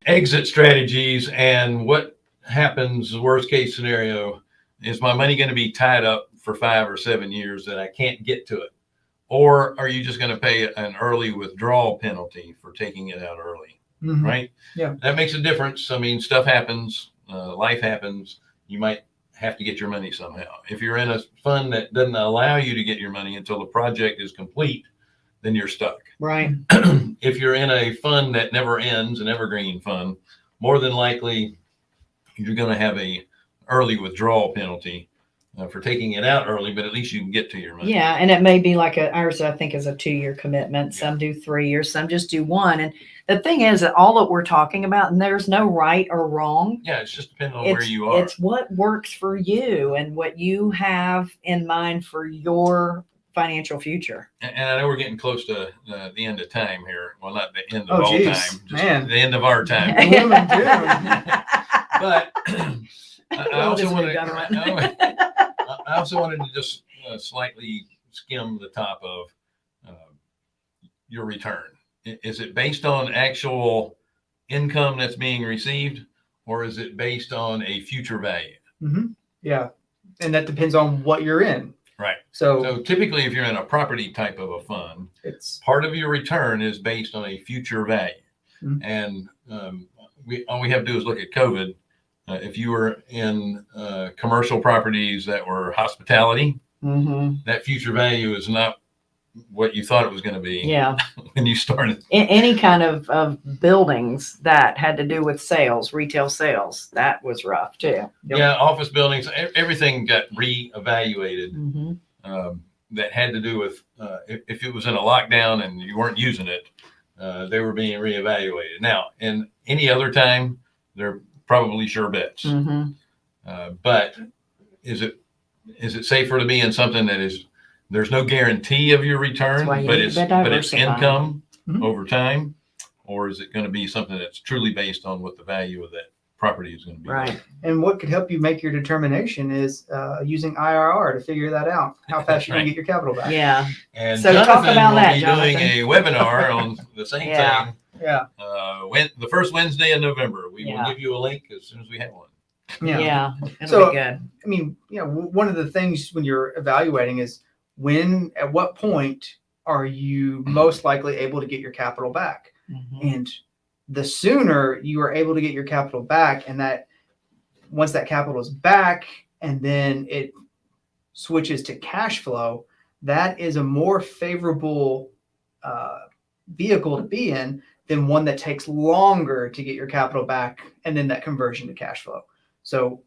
exit strategies and what happens, the worst case scenario, is my money going to be tied up for 5 or 7 years that I can't get to it? Or are you just going to pay an early withdrawal penalty for taking it out early? Mm-hmm. Right? Yeah. That makes a difference. I mean, stuff happens, life happens. You might have to get your money somehow. If you're in a fund that doesn't allow you to get your money until the project is complete, then you're stuck. Right. If you're in a fund that never ends, an evergreen fund, more than likely you're going to have a early withdrawal penalty for taking it out early, but at least you can get to your money. Yeah, and it may be like ours, I think, is a 2-year commitment. Some do 3 years, some just do 1. And the thing is that all that we're talking about, and there's no right or wrong. Yeah, it's just depending on where you are. It's what works for you and what you have in mind for your financial future. And I know we're getting close to the end of time here. Well, not the end of all time, just man. the end of our time. But I also wanted to just slightly skim the top of your return. Is it based on actual income that's being received, or is it based on a future value? Mm-hmm. Yeah, and that depends on what you're in. Right. So typically, if you're in a property type of a fund, it's part of your return is based on a future value. Mm-hmm. And all we have to do is look at COVID. If you were in commercial properties that were hospitality, that future value is not what you thought it was going to be. Yeah. When you started. Any kind of buildings that had to do with sales, retail sales, that was rough too. Yeah, office buildings, everything got reevaluated. That had to do with if it was in a lockdown and you weren't using it, they were being reevaluated. Now, in any other time, they're probably sure bets. But is it safer to be in something that is, there's no guarantee of your return, but it's income over time, or is it going to be something that's truly based on what the value of that property is going to be? Right. And what could help you make your determination is using IRR to figure that out. How fast you can get your capital back. Yeah. And so Jonathan talk about will that, be Jonathan. doing a webinar on the same thing. Yeah. The first Wednesday in November. We will give you a link as soon as we have one. Yeah. It'll be good. I mean, one of the things when you're evaluating is at what point are you most likely able to get your capital back? And the sooner you are able to get your capital back, and that once that capital is back and then it switches to cash flow, that is a more favorable vehicle to be in than one that takes longer to get your capital back and then that conversion to cash flow. So,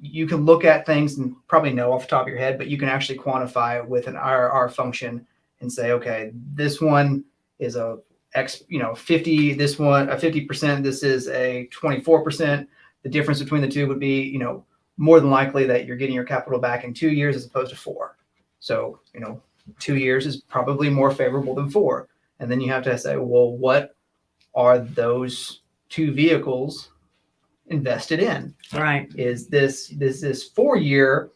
you can look at things and probably know off the top of your head, but you can actually quantify it with an IRR function and say, okay, this one is a X, 50, this one a 50%, this is a 24%. The difference between the two would be, more than likely that you're getting your capital back in 2 years as opposed to 4. So, 2 years is probably more favorable than 4. And then you have to say, well, what are those two vehicles invested in? Right. Is this 4-year,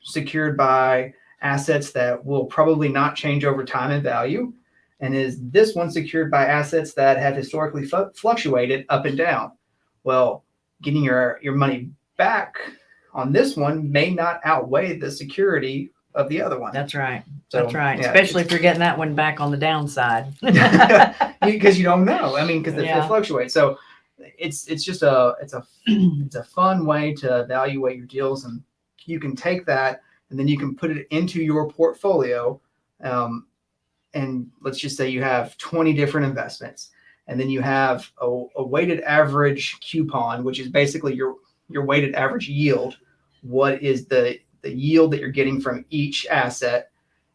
secured by assets that will probably not change over time in value? And is this one secured by assets that have historically fluctuated up and down? Well, getting your money back on this one may not outweigh the security of the other one. That's right. So, That's right. yeah, especially if you're getting that one back on the downside. Because you don't know. I mean, because it fluctuates. So it's just it's a fun way to evaluate your deals, and you can take that and then you can put it into your portfolio. And let's just say you have 20 different investments, and then you have a weighted average coupon, which is basically your weighted average yield. What is the yield that you're getting from each asset?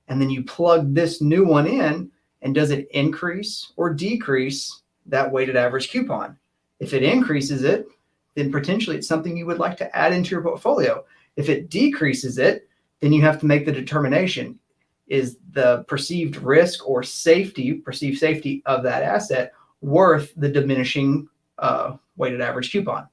And then you plug this new one in, and does it increase or decrease that weighted average coupon? If it increases it, then potentially it's something you would like to add into your portfolio. If it decreases it, then you have to make the determination. Is the perceived risk or perceived safety of that asset worth the diminishing weighted average coupon?